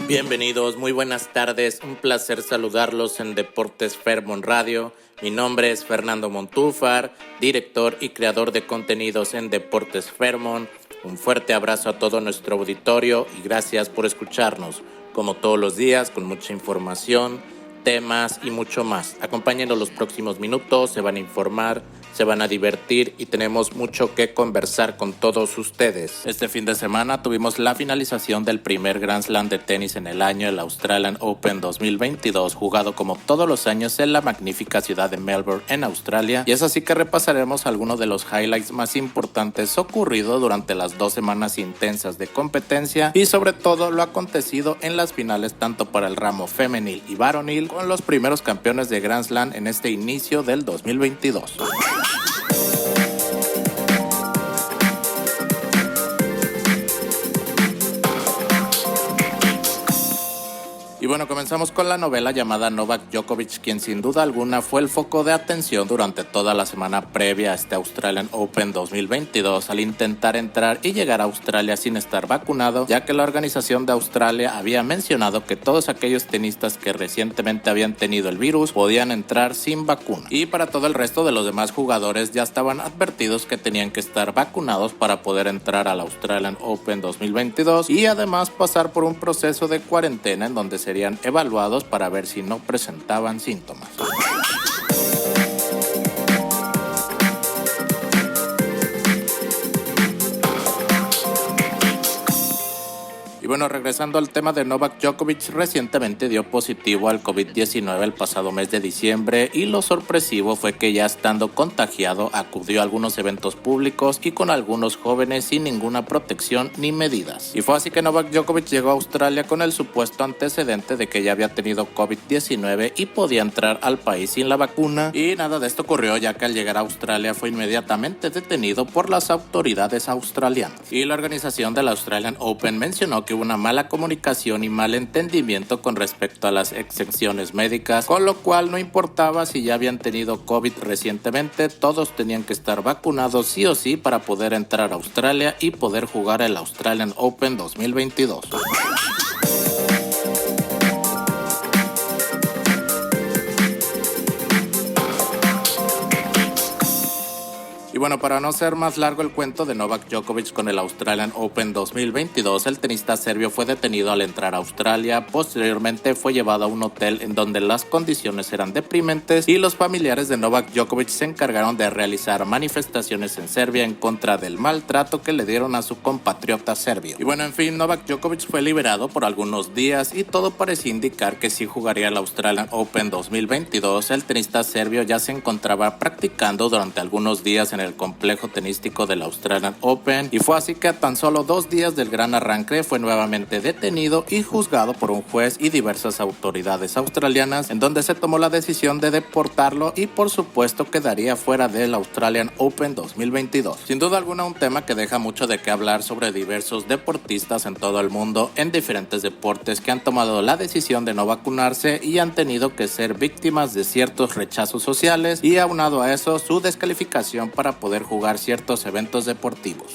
Bienvenidos, muy buenas tardes, un placer saludarlos en Deportes Fairmont Radio. Mi nombre es Fernando Montúfar, director y creador de contenidos en Deportes Fairmont. Un fuerte abrazo a todo nuestro auditorio y gracias por escucharnos, como todos los días, con mucha información, temas y mucho más. Acompáñenos los próximos minutos, se van a informar, se van a divertir y tenemos mucho que conversar con todos ustedes. Este fin de semana tuvimos la finalización del primer Grand Slam de tenis en el año, el Australian Open 2022, jugado como todos los años en la magnífica ciudad de Melbourne, en Australia. Y es así que repasaremos algunos de los highlights más importantes ocurridos durante las 2 semanas intensas de competencia y sobre todo lo acontecido en las finales tanto para el ramo femenil y varonil, con los primeros campeones de Grand Slam en este inicio del 2022. Y bueno, comenzamos con la novela llamada Novak Djokovic, quien sin duda alguna fue el foco de atención durante toda la semana previa a este Australian Open 2022 al intentar entrar y llegar a Australia sin estar vacunado, ya que la organización de Australia había mencionado que todos aquellos tenistas que recientemente habían tenido el virus podían entrar sin vacuna. Y para todo el resto de los demás jugadores ya estaban advertidos que tenían que estar vacunados para poder entrar al Australian Open 2022 y además pasar por un proceso de cuarentena en donde serían evaluados para ver si no presentaban síntomas. Y bueno, regresando al tema de Novak Djokovic, recientemente dio positivo al COVID-19 el pasado mes de diciembre y lo sorpresivo fue que ya estando contagiado acudió a algunos eventos públicos y con algunos jóvenes sin ninguna protección ni medidas. Y fue así que Novak Djokovic llegó a Australia con el supuesto antecedente de que ya había tenido COVID-19 y podía entrar al país sin la vacuna. Y nada de esto ocurrió, ya que al llegar a Australia fue inmediatamente detenido por las autoridades australianas. Y la organización del Australian Open mencionó que una mala comunicación y mal entendimiento con respecto a las exenciones médicas, con lo cual no importaba si ya habían tenido COVID recientemente, todos tenían que estar vacunados sí o sí para poder entrar a Australia y poder jugar el Australian Open 2022. Y bueno, para no ser más largo el cuento de Novak Djokovic con el Australian Open 2022, el tenista serbio fue detenido al entrar a Australia. Posteriormente fue llevado a un hotel en donde las condiciones eran deprimentes y los familiares de Novak Djokovic se encargaron de realizar manifestaciones en Serbia en contra del maltrato que le dieron a su compatriota serbio. Y bueno, en fin, Novak Djokovic fue liberado por algunos días y todo parecía indicar que sí jugaría el Australian Open 2022. El tenista serbio ya se encontraba practicando durante algunos días en el complejo tenístico del Australian Open y fue así que a tan solo 2 días del gran arranque fue nuevamente detenido y juzgado por un juez y diversas autoridades australianas, en donde se tomó la decisión de deportarlo y por supuesto quedaría fuera del Australian Open 2022. Sin duda alguna un tema que deja mucho de qué hablar sobre diversos deportistas en todo el mundo en diferentes deportes que han tomado la decisión de no vacunarse y han tenido que ser víctimas de ciertos rechazos sociales y aunado a eso su descalificación para poder jugar ciertos eventos deportivos.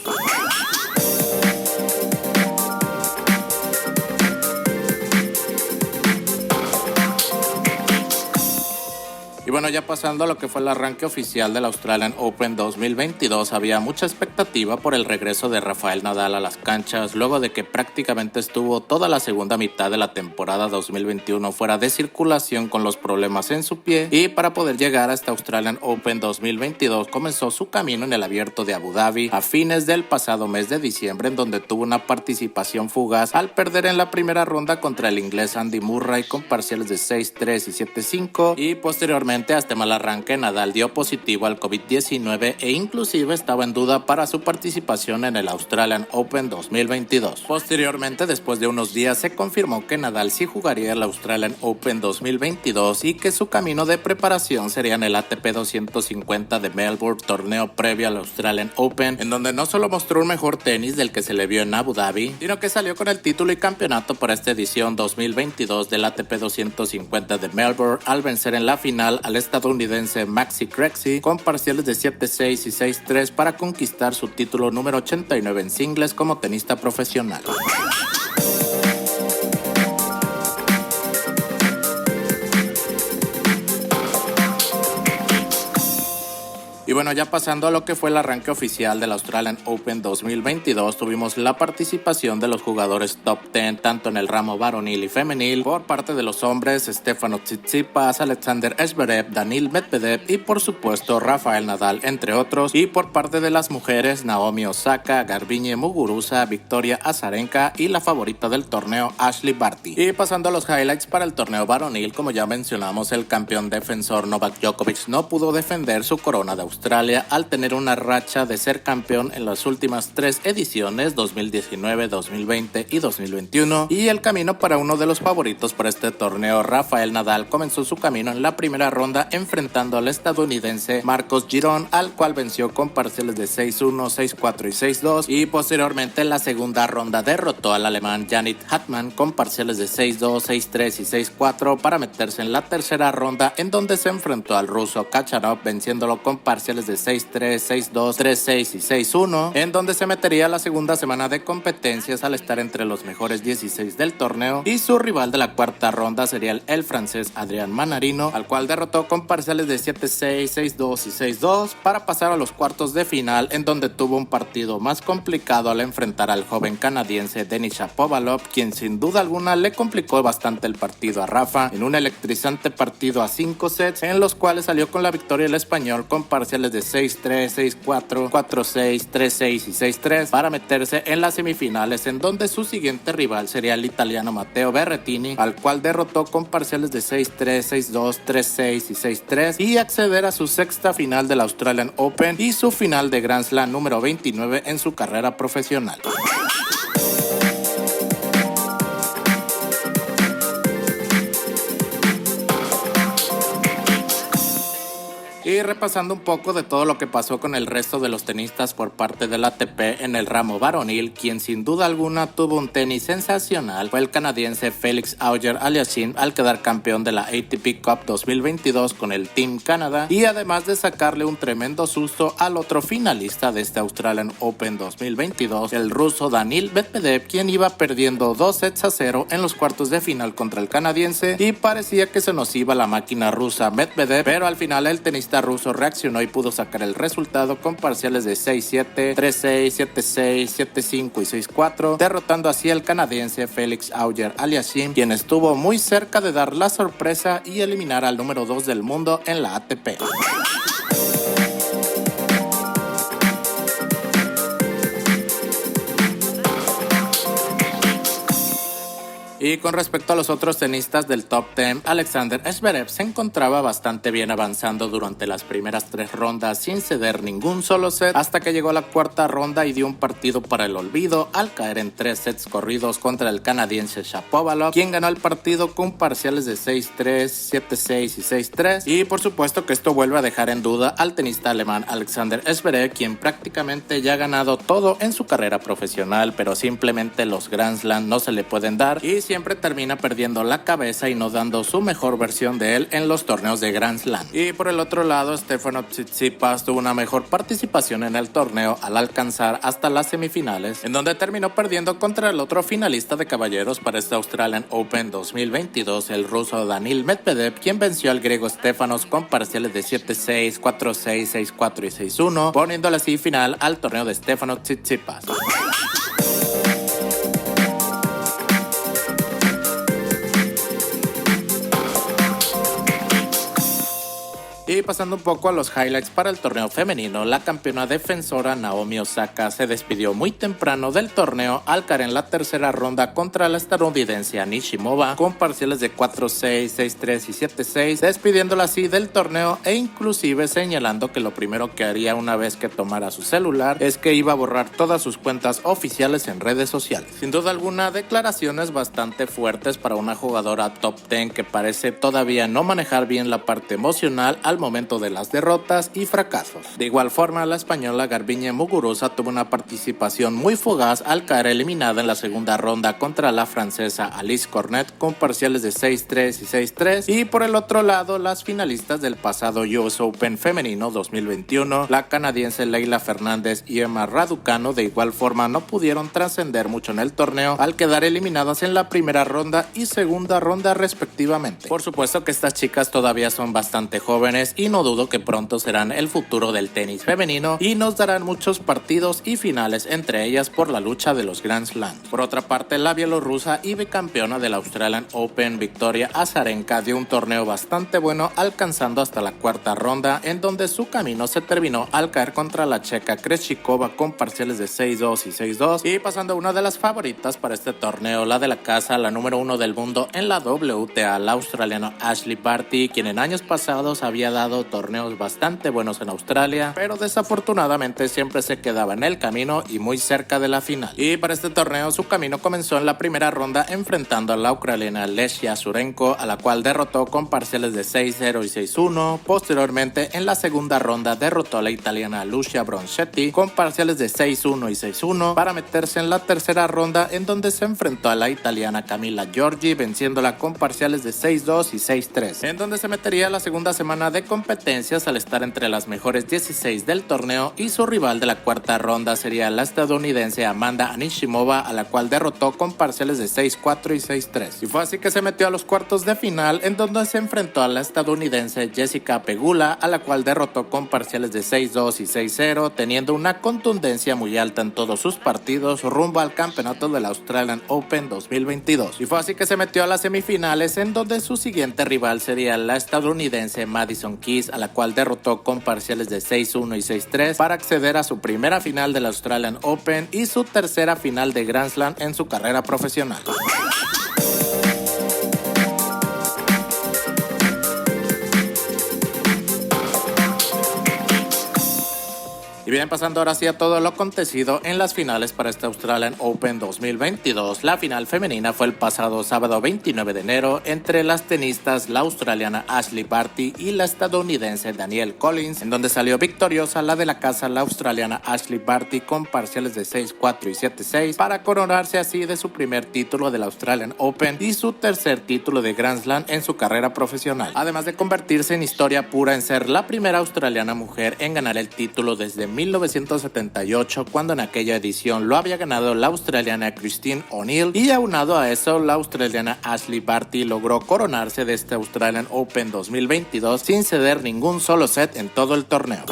Y bueno, ya pasando a lo que fue el arranque oficial del Australian Open 2022, había mucha expectativa por el regreso de Rafael Nadal a las canchas, luego de que prácticamente estuvo toda la segunda mitad de la temporada 2021 fuera de circulación con los problemas en su pie, y para poder llegar a este Australian Open 2022 comenzó su camino en el Abierto de Abu Dhabi a fines del pasado mes de diciembre, en donde tuvo una participación fugaz al perder en la primera ronda contra el inglés Andy Murray con parciales de 6-3 y 7-5, y posteriormente a este mal arranque Nadal dio positivo al COVID-19 e inclusive estaba en duda para su participación en el Australian Open 2022. Posteriormente, después de unos días, se confirmó que Nadal sí jugaría el Australian Open 2022 y que su camino de preparación sería en el ATP 250 de Melbourne, torneo previo al Australian Open, en donde no solo mostró un mejor tenis del que se le vio en Abu Dhabi, sino que salió con el título y campeonato para esta edición 2022 del ATP 250 de Melbourne al vencer en la final al estadounidense Maxi Cressy con parciales de 7-6 y 6-3 para conquistar su título número 89 en singles como tenista profesional. Y bueno, ya pasando a lo que fue el arranque oficial del Australian Open 2022, tuvimos la participación de los jugadores top 10 tanto en el ramo varonil y femenil. Por parte de los hombres, Stefanos Tsitsipas, Alexander Zverev, Daniil Medvedev y por supuesto Rafael Nadal, entre otros. Y por parte de las mujeres, Naomi Osaka, Garbiñe Muguruza, Victoria Azarenka y la favorita del torneo, Ashley Barty. Y pasando a los highlights para el torneo varonil, como ya mencionamos, el campeón defensor Novak Djokovic no pudo defender su corona de Australia al tener una racha de ser campeón en las últimas 3 ediciones, 2019, 2020 y 2021, y el camino para uno de los favoritos para este torneo, Rafael Nadal, comenzó su camino en la primera ronda enfrentando al estadounidense Marcos Giron, al cual venció con parciales de 6-1, 6-4 y 6-2, y posteriormente en la segunda ronda derrotó al alemán Yannick Hartmann con parciales de 6-2, 6-3 y 6-4 para meterse en la tercera ronda, en donde se enfrentó al ruso Kachanov venciéndolo con parciales de 6-3, 6-2, 3-6 y 6-1, en donde se metería la segunda semana de competencias al estar entre los mejores 16 del torneo, y su rival de la cuarta ronda sería el francés Adrián Manarino, al cual derrotó con parciales de 7-6, 6-2 y 6-2 para pasar a los cuartos de final, en donde tuvo un partido más complicado al enfrentar al joven canadiense Denis Shapovalov, quien sin duda alguna le complicó bastante el partido a Rafa en un electrizante partido a 5 sets, en los cuales salió con la victoria el español con parciales de 6-3, 6-4, 4-6, 3-6 y 6-3 para meterse en las semifinales, en donde su siguiente rival sería el italiano Matteo Berrettini, al cual derrotó con parciales de 6-3, 6-2, 3-6 y 6-3 y acceder a su sexta final del Australian Open y su final de Grand Slam número 29 en su carrera profesional. Y repasando un poco de todo lo que pasó con el resto de los tenistas por parte del ATP en el ramo varonil, quien sin duda alguna tuvo un tenis sensacional fue el canadiense Félix Auger-Aliassime al quedar campeón de la ATP Cup 2022 con el Team Canada, y además de sacarle un tremendo susto al otro finalista de este Australian Open 2022, el ruso Daniil Medvedev, quien iba perdiendo 2-0 en los cuartos de final contra el canadiense, y parecía que se nos iba la máquina rusa Medvedev, pero al final el tenista ruso reaccionó y pudo sacar el resultado con parciales de 6-7, 3-6, 7-6, 7-5 y 6-4, derrotando así al canadiense Félix Auger-Aliassime, quien estuvo muy cerca de dar la sorpresa y eliminar al número 2 del mundo en la ATP. Y con respecto a los otros tenistas del top 10, Alexander Zverev se encontraba bastante bien avanzando durante las primeras 3 rondas sin ceder ningún solo set, hasta que llegó a la cuarta ronda y dio un partido para el olvido al caer en 3 sets corridos contra el canadiense Shapovalov, quien ganó el partido con parciales de 6-3, 7-6 y 6-3, y por supuesto que esto vuelve a dejar en duda al tenista alemán Alexander Zverev, quien prácticamente ya ha ganado todo en su carrera profesional, pero simplemente los Grand Slam no se le pueden dar y siempre termina perdiendo la cabeza y no dando su mejor versión de él en los torneos de Grand Slam. Y por el otro lado, Stefanos Tsitsipas tuvo una mejor participación en el torneo al alcanzar hasta las semifinales, en donde terminó perdiendo contra el otro finalista de caballeros para este Australian Open 2022, el ruso Daniil Medvedev, quien venció al griego Stefanos con parciales de 7-6, 4-6, 6-4 y 6-1, poniéndole así final al torneo de Stefanos Tsitsipas. Y pasando un poco a los highlights para el torneo femenino, la campeona defensora Naomi Osaka se despidió muy temprano del torneo al caer en la tercera ronda contra la estadounidense Nishimova con parciales de 4-6, 6-3 y 7-6, despidiéndola así del torneo e inclusive señalando que lo primero que haría una vez que tomara su celular es que iba a borrar todas sus cuentas oficiales en redes sociales. Sin duda alguna, declaraciones bastante fuertes para una jugadora top 10 que parece todavía no manejar bien la parte emocional al momento de las derrotas y fracasos. De igual forma, la española Garbiñe Muguruza tuvo una participación muy fugaz al caer eliminada en la segunda ronda contra la francesa Alice Cornet con parciales de 6-3 y 6-3, y por el otro lado, las finalistas del pasado US Open femenino 2021, la canadiense Leylah Fernández y Emma Raducanu, de igual forma no pudieron trascender mucho en el torneo al quedar eliminadas en la primera ronda y segunda ronda respectivamente. Por supuesto que estas chicas todavía son bastante jóvenes y no dudo que pronto serán el futuro del tenis femenino y nos darán muchos partidos y finales, entre ellas por la lucha de los Grand Slam. Por otra parte, la bielorrusa y bicampeona del Australian Open, Victoria Azarenka, dio un torneo bastante bueno, alcanzando hasta la cuarta ronda, en donde su camino se terminó al caer contra la checa Krejcikova con parciales de 6-2 y 6-2, y pasando a una de las favoritas para este torneo, la de la casa, la número 1 del mundo en la WTA, la australiana Ashley Barty, quien en años pasados había dado torneos bastante buenos en Australia, pero desafortunadamente siempre se quedaba en el camino y muy cerca de la final. Y para este torneo su camino comenzó en la primera ronda enfrentando a la ucraniana Lesia Surenko, a la cual derrotó con parciales de 6-0 y 6-1. Posteriormente, en la segunda ronda derrotó a la italiana Lucia Bronchetti con parciales de 6-1 y 6-1 para meterse en la tercera ronda, en donde se enfrentó a la italiana Camila Giorgi, venciéndola con parciales de 6-2 y 6-3, en donde se metería la segunda semana de competencias al estar entre las mejores 16 del torneo, y su rival de la cuarta ronda sería la estadounidense Amanda Anisimova, a la cual derrotó con parciales de 6-4 y 6-3. Y fue así que se metió a los cuartos de final, en donde se enfrentó a la estadounidense Jessica Pegula, a la cual derrotó con parciales de 6-2 y 6-0, teniendo una contundencia muy alta en todos sus partidos rumbo al campeonato del Australian Open 2022. Y fue así que se metió a las semifinales, en donde su siguiente rival sería la estadounidense Madison Keys, a la cual derrotó con parciales de 6-1 y 6-3 para acceder a su primera final del Australian Open y su tercera final de Grand Slam en su carrera profesional. Y bien, pasando ahora sí a todo lo acontecido en las finales para este Australian Open 2022. La final femenina fue el pasado sábado 29 de enero entre las tenistas la australiana Ashley Barty y la estadounidense Danielle Collins, en donde salió victoriosa la de la casa, la australiana Ashley Barty, con parciales de 6-4 y 7-6 para coronarse así de su primer título del Australian Open y su tercer título de Grand Slam en su carrera profesional, además de convertirse en historia pura en ser la primera australiana mujer en ganar el título desde 1978, cuando en aquella edición lo había ganado la australiana Christine O'Neill, y aunado a eso la australiana Ashley Barty logró coronarse de este Australian Open 2022 sin ceder ningún solo set en todo el torneo.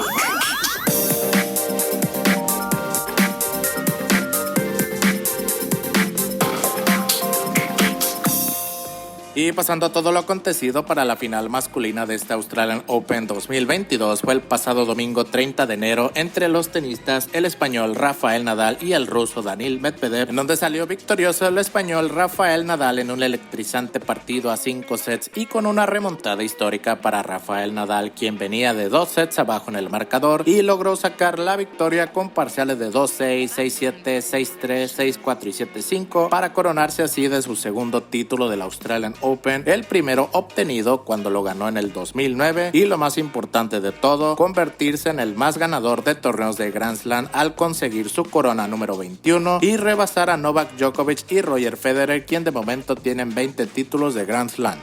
Y pasando a todo lo acontecido para la final masculina de este Australian Open 2022, fue el pasado domingo 30 de enero entre los tenistas el español Rafael Nadal y el ruso Daniil Medvedev, en donde salió victorioso el español Rafael Nadal en un electrizante partido a 5 sets y con una remontada histórica para Rafael Nadal, quien venía de 2 sets abajo en el marcador y logró sacar la victoria con parciales de 2-6, 6-7, 6-3, 6-4 y 7-5 para coronarse así de su segundo título del Australian Open, el primero obtenido cuando lo ganó en el 2009, y lo más importante de todo, convertirse en el más ganador de torneos de Grand Slam al conseguir su corona número 21 y rebasar a Novak Djokovic y Roger Federer, quien de momento tienen 20 títulos de Grand Slam.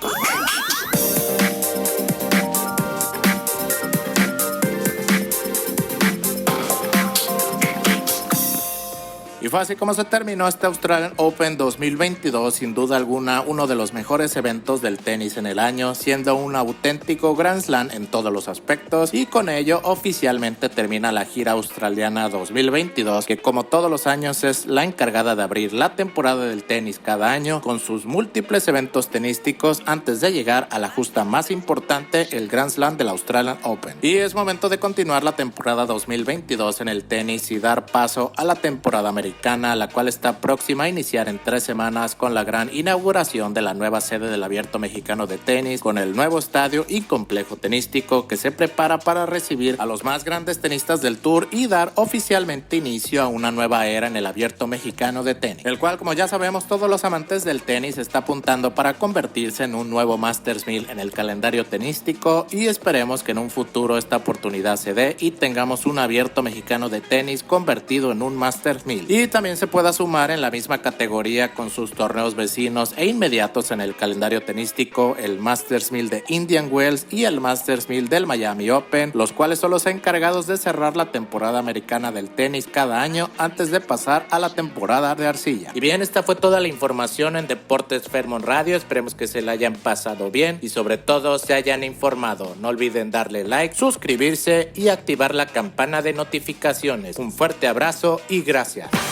Y fue así como se terminó este Australian Open 2022, sin duda alguna uno de los mejores eventos del tenis en el año, siendo un auténtico Grand Slam en todos los aspectos, y con ello oficialmente termina la gira australiana 2022, que como todos los años es la encargada de abrir la temporada del tenis cada año con sus múltiples eventos tenísticos antes de llegar a la justa más importante, el Grand Slam del Australian Open. Y es momento de continuar la temporada 2022 en el tenis y dar paso a la temporada americana, la cual está próxima a iniciar en 3 semanas con la gran inauguración de la nueva sede del Abierto Mexicano de Tenis, con el nuevo estadio y complejo tenístico que se prepara para recibir a los más grandes tenistas del Tour y dar oficialmente inicio a una nueva era en el Abierto Mexicano de Tenis, el cual, como ya sabemos todos los amantes del tenis, está apuntando para convertirse en un nuevo Masters 1000 en el calendario tenístico, y esperemos que en un futuro esta oportunidad se dé y tengamos un Abierto Mexicano de Tenis convertido en un Masters 1000. y también se pueda sumar en la misma categoría con sus torneos vecinos e inmediatos en el calendario tenístico, el Masters 1000 de Indian Wells y el Masters 1000 del Miami Open, los cuales son los encargados de cerrar la temporada americana del tenis cada año antes de pasar a la temporada de arcilla. Y bien, esta fue toda la información en Deportes Fairmont Radio. Esperemos que se la hayan pasado bien y sobre todo se hayan informado. No olviden darle like, suscribirse y activar la campana de notificaciones. Un fuerte abrazo y gracias.